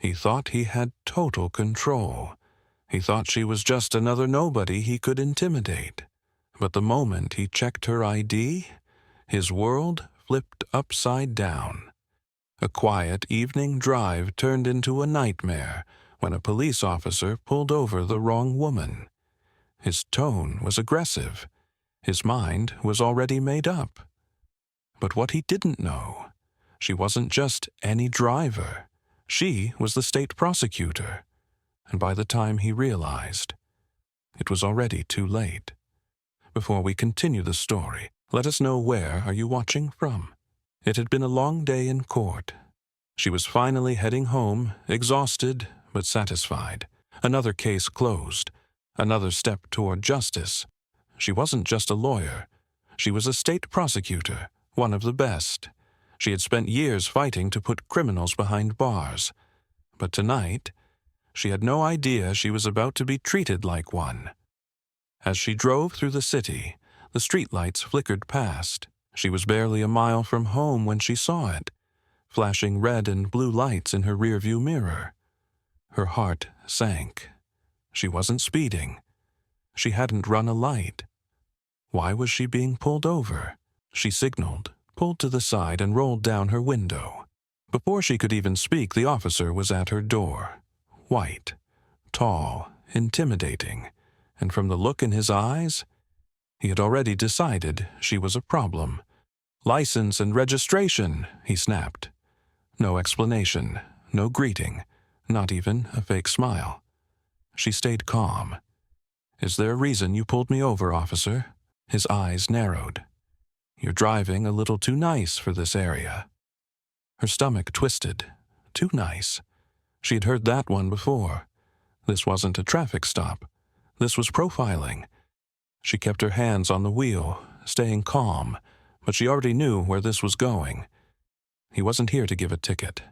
He thought he had total control. He thought she was just another nobody he could intimidate. But the moment he checked her ID, his world flipped upside down. A quiet evening drive turned into a nightmare when a police officer pulled over the wrong woman. His tone was aggressive. His mind was already made up. But what he didn't know, she wasn't just any driver. She was the state prosecutor. And by the time he realized, it was already too late. Before we continue the story, let us know where are you watching from. It had been a long day in court. She was finally heading home, exhausted but satisfied. Another case closed. Another step toward justice. She wasn't just a lawyer. She was a state prosecutor, one of the best. She had spent years fighting to put criminals behind bars. But tonight, she had no idea she was about to be treated like one. As she drove through the city, the streetlights flickered past. She was barely a mile from home when she saw it, flashing red and blue lights in her rearview mirror. Her heart sank. She wasn't speeding. She hadn't run a light. Why was she being pulled over? She signaled, pulled to the side, and rolled down her window. Before she could even speak, the officer was at her door. White, tall, intimidating, and from the look in his eyes, he had already decided she was a problem. "License and registration," he snapped. No explanation, no greeting, not even a fake smile. She stayed calm. "Is there a reason you pulled me over, officer?" His eyes narrowed. "You're driving a little too nice for this area." Her stomach twisted. Too nice. She had heard that one before. This wasn't a traffic stop. This was profiling. She kept her hands on the wheel, staying calm, but she already knew where this was going. He wasn't here to give a ticket.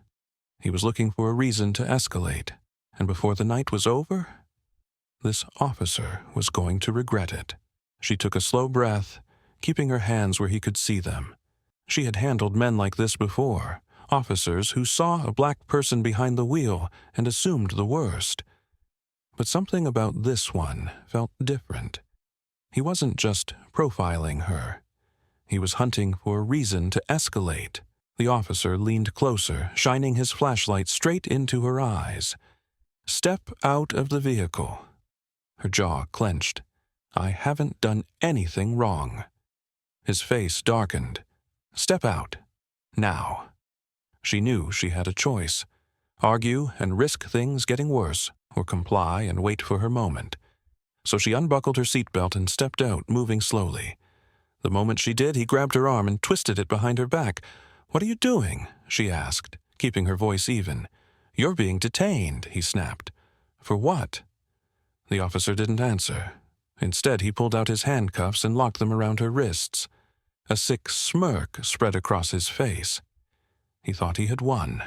He was looking for a reason to escalate, and before the night was over, this officer was going to regret it. She took a slow breath, keeping her hands where he could see them. She had handled men like this before, officers who saw a black person behind the wheel and assumed the worst. But something about this one felt different. He wasn't just profiling her. He was hunting for a reason to escalate. The officer leaned closer, shining his flashlight straight into her eyes. "Step out of the vehicle." Her jaw clenched. "I haven't done anything wrong." His face darkened. "Step out. Now." She knew she had a choice. Argue and risk things getting worse, or comply and wait for her moment. So she unbuckled her seatbelt and stepped out, moving slowly. The moment she did, he grabbed her arm and twisted it behind her back. "What are you doing?" she asked, keeping her voice even. "You're being detained," he snapped. "For what?" The officer didn't answer. Instead, he pulled out his handcuffs and locked them around her wrists. A sick smirk spread across his face. He thought he had won.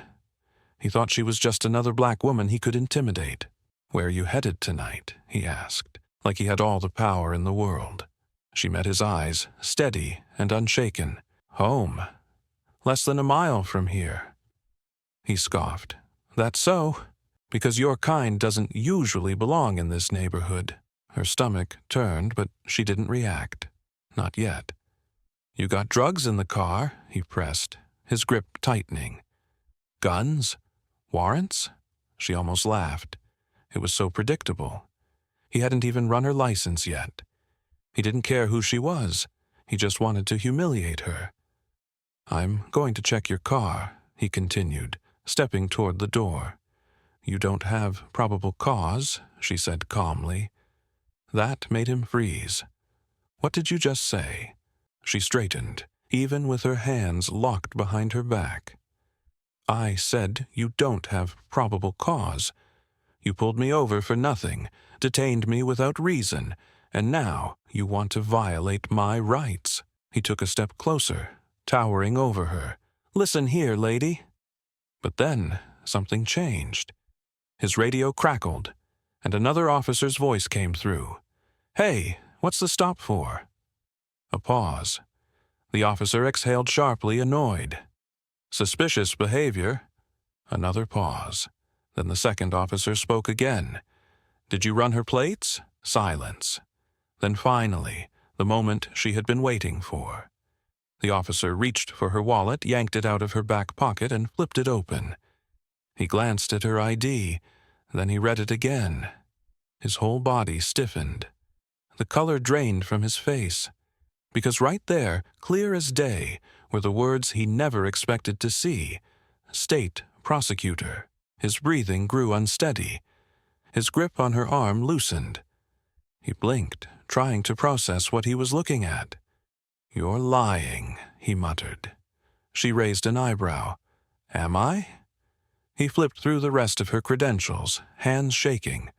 He thought she was just another black woman he could intimidate. "Where are you headed tonight?" he asked, like he had all the power in the world. She met his eyes, steady and unshaken. "Home. Less than a mile from here." He scoffed. "That's so, because your kind doesn't usually belong in this neighborhood." Her stomach turned, but she didn't react. Not yet. "You got drugs in the car," he pressed, his grip tightening. "Guns? Warrants?" She almost laughed. It was so predictable. He hadn't even run her license yet. He didn't care who she was. He just wanted to humiliate her. "I'm going to check your car," he continued, stepping toward the door. "You don't have probable cause," she said calmly. That made him freeze. "What did you just say?" She straightened, even with her hands locked behind her back. "I said you don't have probable cause. You pulled me over for nothing, detained me without reason, and now you want to violate my rights." He took a step closer, towering over her. "Listen here, lady." But then something changed. His radio crackled, and another officer's voice came through. "Hey, what's the stop for?" A pause. The officer exhaled sharply, annoyed. "Suspicious behavior." Another pause. Then the second officer spoke again. "Did you run her plates?" Silence. Then finally, the moment she had been waiting for. The officer reached for her wallet, yanked it out of her back pocket, and flipped it open. He glanced at her ID, then he read it again. His whole body stiffened. The color drained from his face, because right there, clear as day, were the words he never expected to see. State Prosecutor. His breathing grew unsteady. His grip on her arm loosened. He blinked, trying to process what he was looking at. "You're lying," he muttered. She raised an eyebrow. "Am I?" He flipped through the rest of her credentials, hands shaking.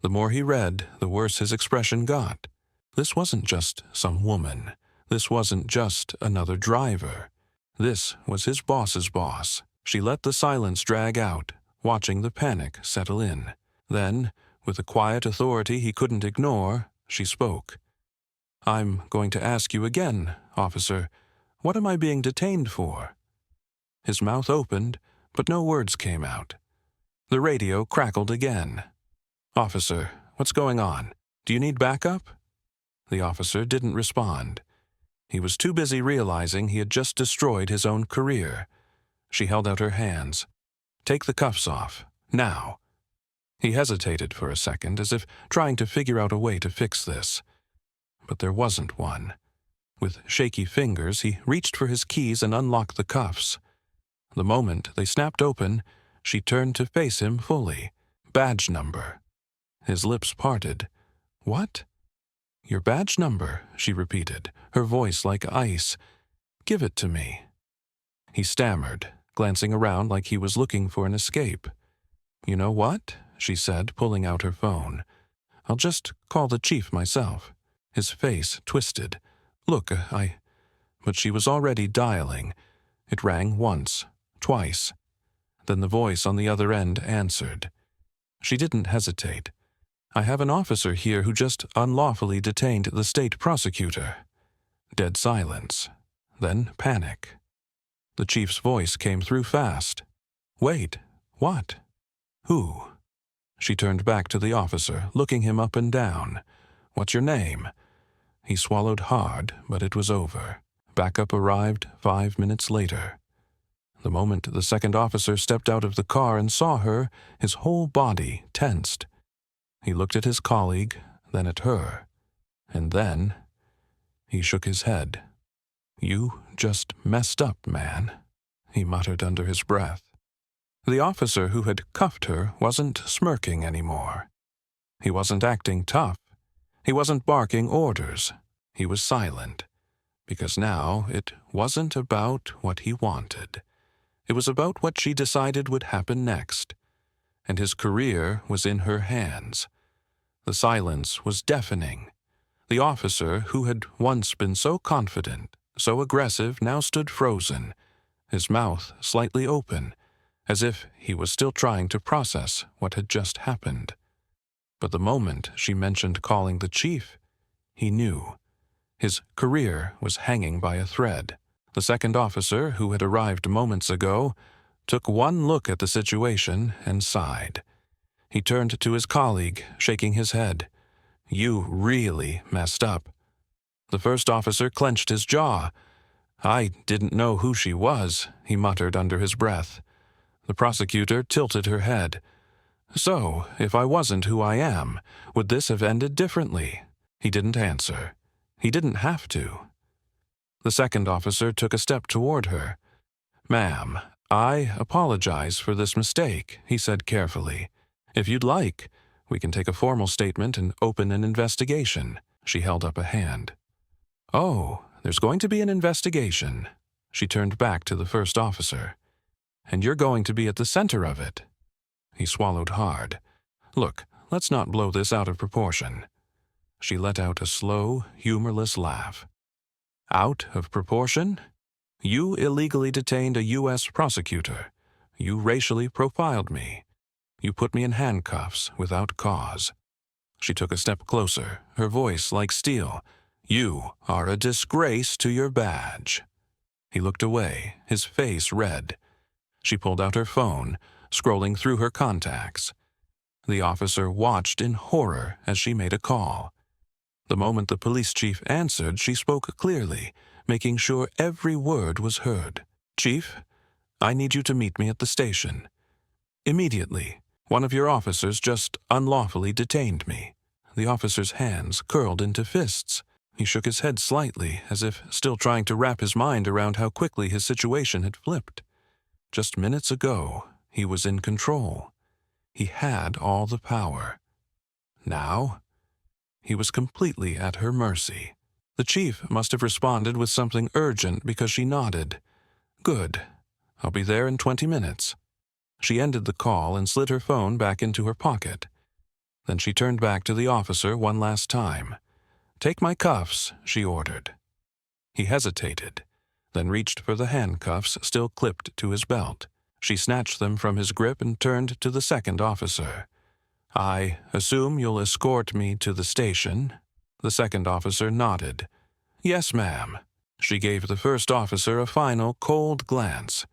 The more he read, the worse his expression got. This wasn't just some woman. This wasn't just another driver. This was his boss's boss. She let the silence drag out, watching the panic settle in. Then, with a quiet authority he couldn't ignore, she spoke. "I'm going to ask you again, officer, what am I being detained for?" His mouth opened, but no words came out. The radio crackled again. "Officer, what's going on? Do you need backup?" The officer didn't respond. He was too busy realizing he had just destroyed his own career. She held out her hands. "Take the cuffs off. Now." He hesitated for a second, as if trying to figure out a way to fix this. But there wasn't one. With shaky fingers, he reached for his keys and unlocked the cuffs. The moment they snapped open, she turned to face him fully. "Badge number." His lips parted. "What?" "Your badge number," she repeated, her voice like ice. "Give it to me." He stammered, glancing around like he was looking for an escape. "You know what?" she said, pulling out her phone. "I'll just call the chief myself." His face twisted. "Look, But she was already dialing. It rang once, twice. Then the voice on the other end answered. She didn't hesitate. "I have an officer here who just unlawfully detained the state prosecutor." Dead silence. Then panic. The chief's voice came through fast. "Wait, what? Who?" She turned back to the officer, looking him up and down. "What's your name?" He swallowed hard, but it was over. Backup arrived 5 minutes later. The moment the second officer stepped out of the car and saw her, his whole body tensed. He looked at his colleague, then at her. And then he shook his head. "You just messed up, man," he muttered under his breath. The officer who had cuffed her wasn't smirking anymore. He wasn't acting tough. He wasn't barking orders. He was silent. Because now it wasn't about what he wanted. It was about what she decided would happen next. And his career was in her hands. The silence was deafening. The officer who had once been so confident, so aggressive, now stood frozen, his mouth slightly open, as if he was still trying to process what had just happened. But the moment she mentioned calling the chief, he knew. His career was hanging by a thread. The second officer, who had arrived moments ago, took one look at the situation and sighed. He turned to his colleague, shaking his head. "You really messed up." The first officer clenched his jaw. "I didn't know who she was," he muttered under his breath. The prosecutor tilted her head. "So, if I wasn't who I am, would this have ended differently?" He didn't answer. He didn't have to. The second officer took a step toward her. "Ma'am, I apologize for this mistake," he said carefully. "If you'd like, we can take a formal statement and open an investigation." She held up a hand. "Oh, there's going to be an investigation." She turned back to the first officer. "And you're going to be at the center of it." He swallowed hard. "Look, let's not blow this out of proportion." She let out a slow, humorless laugh. "Out of proportion? You illegally detained a U.S. prosecutor. You racially profiled me. You put me in handcuffs without cause." She took a step closer, her voice like steel. "You are a disgrace to your badge." He looked away, his face red. She pulled out her phone, scrolling through her contacts. The officer watched in horror as she made a call. The moment the police chief answered, she spoke clearly, making sure every word was heard. "Chief, I need you to meet me at the station. Immediately. One of your officers just unlawfully detained me." The officer's hands curled into fists. He shook his head slightly, as if still trying to wrap his mind around how quickly his situation had flipped. Just minutes ago, he was in control. He had all the power. Now, he was completely at her mercy. The chief must have responded with something urgent because she nodded. "Good. I'll be there in 20 minutes. She ended the call and slid her phone back into her pocket. Then she turned back to the officer one last time. "Take my cuffs," she ordered. He hesitated, then reached for the handcuffs still clipped to his belt. She snatched them from his grip and turned to the second officer. "I assume you'll escort me to the station?" The second officer nodded. "Yes, ma'am." She gave the first officer a final, cold glance.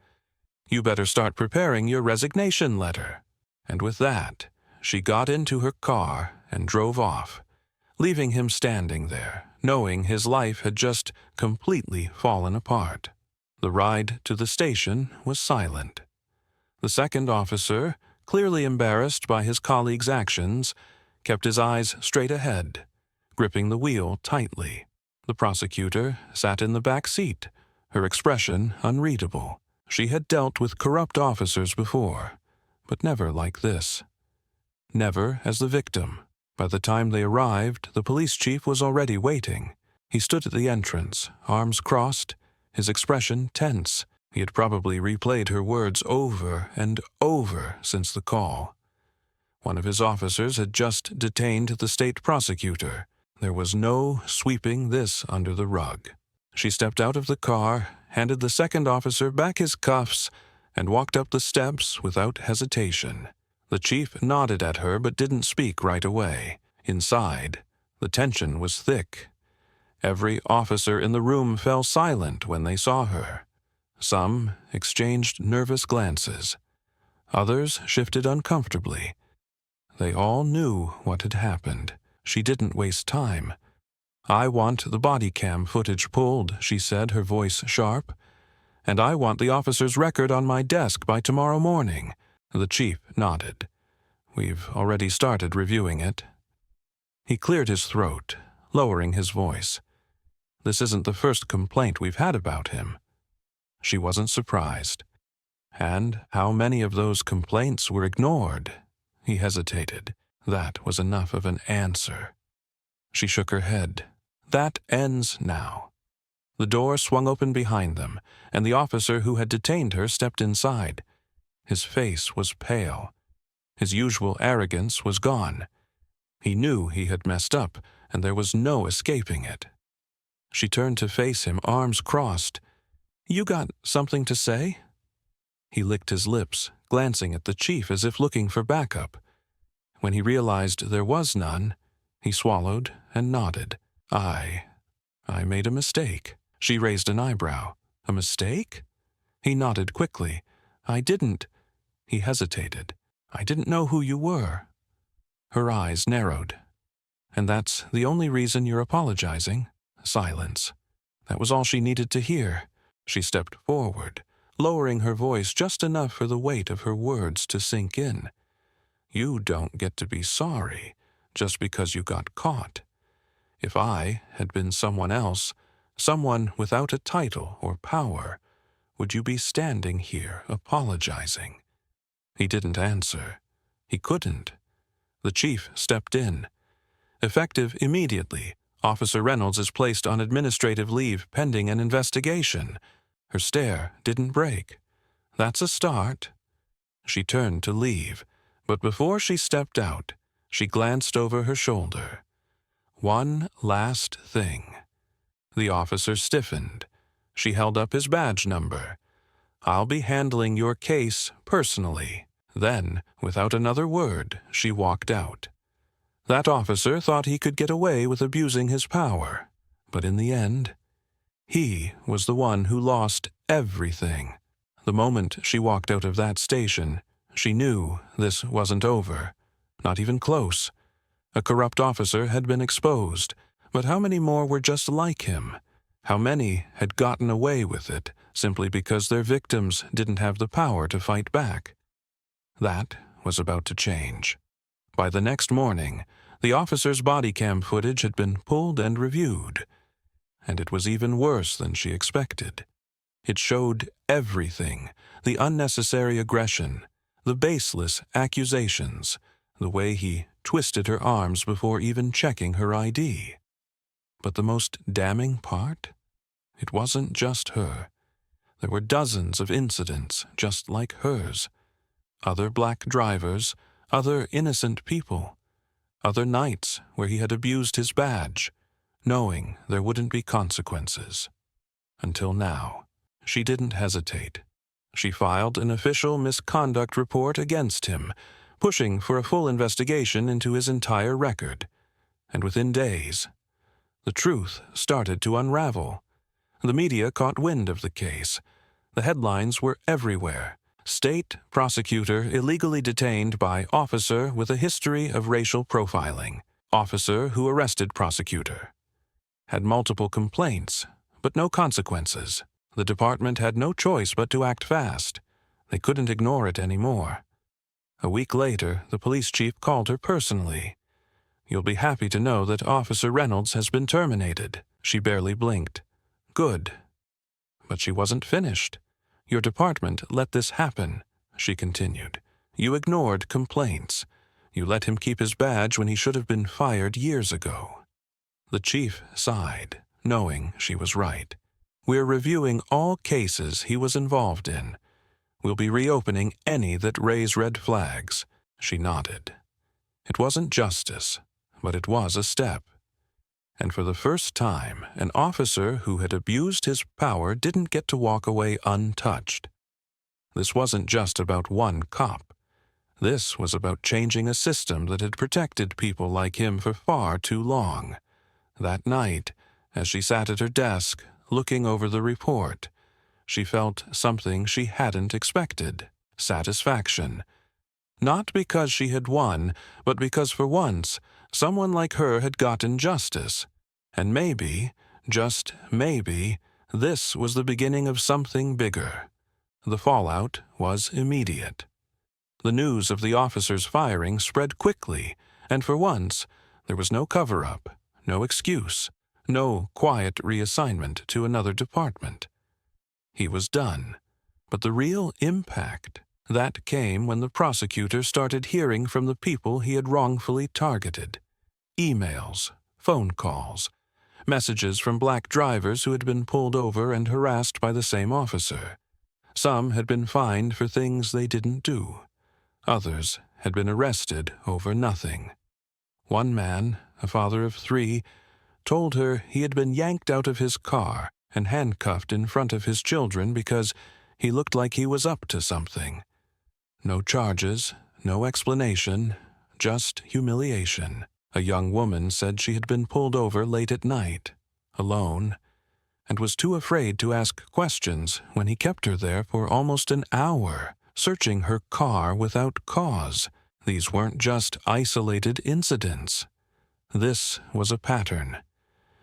"You better start preparing your resignation letter." And with that, she got into her car and drove off, leaving him standing there, knowing his life had just completely fallen apart. The ride to the station was silent. The second officer, clearly embarrassed by his colleague's actions, kept his eyes straight ahead, gripping the wheel tightly. The prosecutor sat in the back seat, her expression unreadable. She had dealt with corrupt officers before, but never like this. Never as the victim. By the time they arrived, the police chief was already waiting. He stood at the entrance, arms crossed, his expression tense. He had probably replayed her words over and over since the call. One of his officers had just detained the state prosecutor. There was no sweeping this under the rug. She stepped out of the car, handed the second officer back his cuffs, and walked up the steps without hesitation. The chief nodded at her but didn't speak right away. Inside, the tension was thick. Every officer in the room fell silent when they saw her. Some exchanged nervous glances. Others shifted uncomfortably. They all knew what had happened. She didn't waste time. "I want the body cam footage pulled," she said, her voice sharp. "And I want the officer's record on my desk by tomorrow morning." The chief nodded. "We've already started reviewing it." He cleared his throat, lowering his voice. "This isn't the first complaint we've had about him." She wasn't surprised. And how many of those complaints were ignored? He hesitated. That was enough of an answer. She shook her head. "That ends now." The door swung open behind them, and the officer who had detained her stepped inside. His face was pale. His usual arrogance was gone. He knew he had messed up, and there was no escaping it. She turned to face him, arms crossed. "You got something to say?" He licked his lips, glancing at the chief as if looking for backup. When he realized there was none, he swallowed and nodded. I made a mistake." She raised an eyebrow. "A mistake?" He nodded quickly. "I didn't." He hesitated. "I didn't know who you were." Her eyes narrowed. "And that's the only reason you're apologizing?" Silence. That was all she needed to hear. She stepped forward, lowering her voice just enough for the weight of her words to sink in. "You don't get to be sorry just because you got caught. If I had been someone else, someone without a title or power, would you be standing here apologizing?" He didn't answer. He couldn't. The chief stepped in. Effective immediately, Officer Reynolds is placed on administrative leave pending an investigation. Her stare didn't break. "That's a start." She turned to leave, but before she stepped out, she glanced over her shoulder. One last thing. The officer stiffened. She held up his badge number. "I'll be handling your case personally." Then, without another word, she walked out. That officer thought he could get away with abusing his power, but in the end, he was the one who lost everything. The moment she walked out of that station, She knew this wasn't over, not even close. A corrupt officer had been exposed, but how many more were just like him? How many had gotten away with it simply because their victims didn't have the power to fight back? That was about to change. By the next morning, the officer's body cam footage had been pulled and reviewed, and it was even worse than she expected. It showed everything: the unnecessary aggression, the baseless accusations, the way he twisted her arms before even checking her ID. But the most damning part? It wasn't just her. There were dozens of incidents just like hers. Other black drivers, other innocent people, other nights where he had abused his badge, knowing there wouldn't be consequences. Until now. She didn't hesitate. She filed an official misconduct report against him, pushing for a full investigation into his entire record. And within days, the truth started to unravel. The media caught wind of the case. The headlines were everywhere. State prosecutor illegally detained by officer with a history of racial profiling. Officer who arrested prosecutor. Had multiple complaints, but no consequences. The department had no choice but to act fast. They couldn't ignore it anymore. A week later, the police chief called her personally. "You'll be happy to know that Officer Reynolds has been terminated." She barely blinked. "Good." But she wasn't finished. "Your department let this happen," she continued. "You ignored complaints. You let him keep his badge when he should have been fired years ago." The chief sighed, knowing she was right. "We're reviewing all cases he was involved in. We'll be reopening any that raise red flags." She nodded. It wasn't justice, but it was a step. And for the first time, an officer who had abused his power didn't get to walk away untouched. This wasn't just about one cop. This was about changing a system that had protected people like him for far too long. That night, as she sat at her desk, looking over the report, she felt something she hadn't expected: satisfaction. Not because she had won, but because for once, someone like her had gotten justice. And maybe, just maybe, this was the beginning of something bigger. The fallout was immediate. The news of the officer's firing spread quickly, and for once, there was no cover-up, no excuse, no quiet reassignment to another department. He was done. But the real impact, that came when the prosecutor started hearing from the people he had wrongfully targeted. Emails, phone calls, messages from black drivers who had been pulled over and harassed by the same officer. Some had been fined for things they didn't do. Others had been arrested over nothing. One man, a father of 3, told her he had been yanked out of his car and handcuffed in front of his children because he looked like he was up to something. No charges, no explanation, just humiliation. A young woman said she had been pulled over late at night, alone, and was too afraid to ask questions when he kept her there for almost an hour, searching her car without cause. These weren't just isolated incidents. This was a pattern.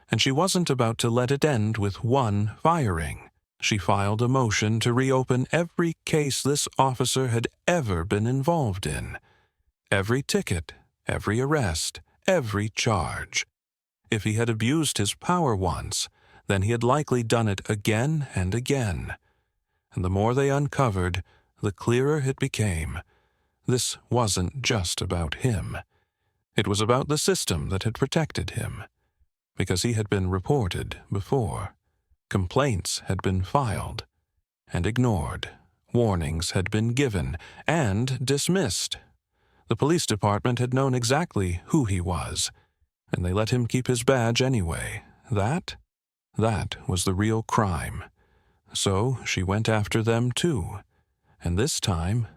And she wasn't about to let it end with one firing. She filed a motion to reopen every case this officer had ever been involved in. Every ticket, every arrest, every charge. If he had abused his power once, then he had likely done it again and again. And the more they uncovered, the clearer it became. This wasn't just about him. It was about the system that had protected him. Because he had been reported before. Complaints had been filed and ignored. Warnings had been given and dismissed. The police department had known exactly who he was, and they let him keep his badge anyway. That was the real crime. So she went after them too, and this time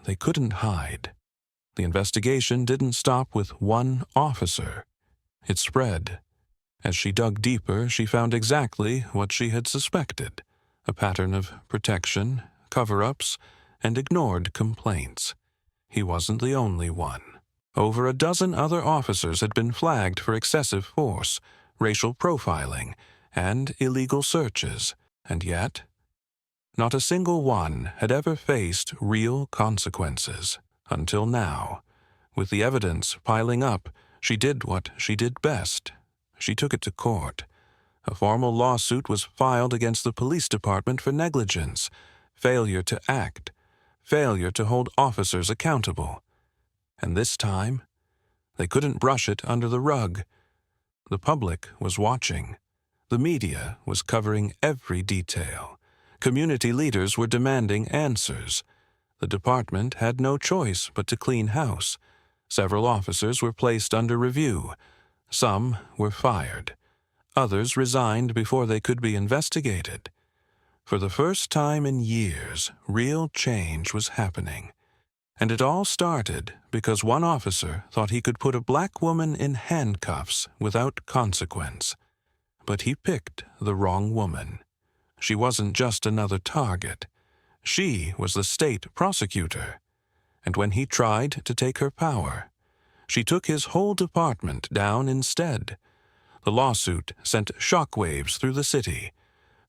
they couldn't hide. The investigation didn't stop with one officer. It spread. As she dug deeper, she found exactly what she had suspected: a pattern of protection, cover-ups, and ignored complaints. he wasn't the only one. Over a dozen other officers had been flagged for excessive force, racial profiling, and illegal searches, and yet, not a single one had ever faced real consequences. Until now, with the evidence piling up, she did what she did best. She took it to court. A formal lawsuit was filed against the police department for negligence, failure to act, failure to hold officers accountable. And this time, they couldn't brush it under the rug. The public was watching. The media was covering every detail. Community leaders were demanding answers. The department had no choice but to clean house. Several officers were placed under review. Some were fired. Others resigned before they could be investigated. For the first time in years, real change was happening. And it all started because one officer thought he could put a black woman in handcuffs without consequence. But he picked the wrong woman. She wasn't just another target. She was the state prosecutor. And when he tried to take her power, she took his whole department down instead. The lawsuit sent shockwaves through the city.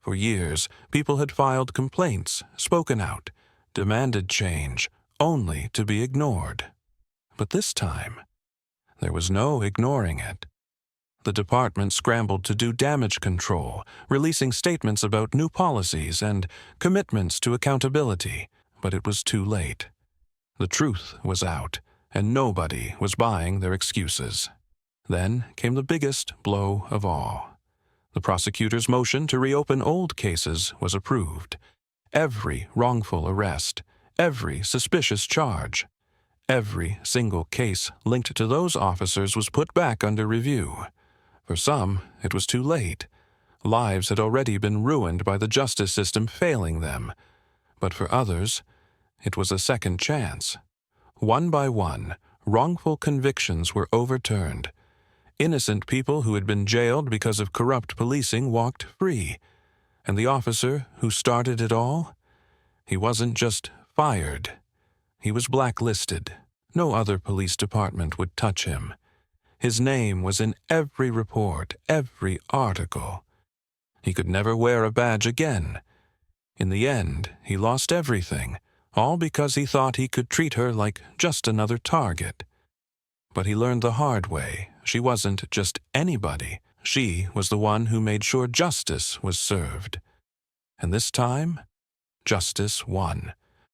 For years, people had filed complaints, spoken out, demanded change, only to be ignored. But this time, there was no ignoring it. The department scrambled to do damage control, releasing statements about new policies and commitments to accountability, but it was too late. The truth was out, and nobody was buying their excuses. Then came the biggest blow of all. The prosecutor's motion to reopen old cases was approved. Every wrongful arrest, every suspicious charge, every single case linked to those officers was put back under review. For some, it was too late. Lives had already been ruined by the justice system failing them. But for others, it was a second chance. One by one, wrongful convictions were overturned. Innocent people who had been jailed because of corrupt policing walked free. And the officer who started it all? He wasn't just fired. He was blacklisted. No other police department would touch him. His name was in every report, every article. He could never wear a badge again. In the end, he lost everything, all because he thought he could treat her like just another target. But he learned the hard way. She wasn't just anybody. She was the one who made sure justice was served. And this time, justice won.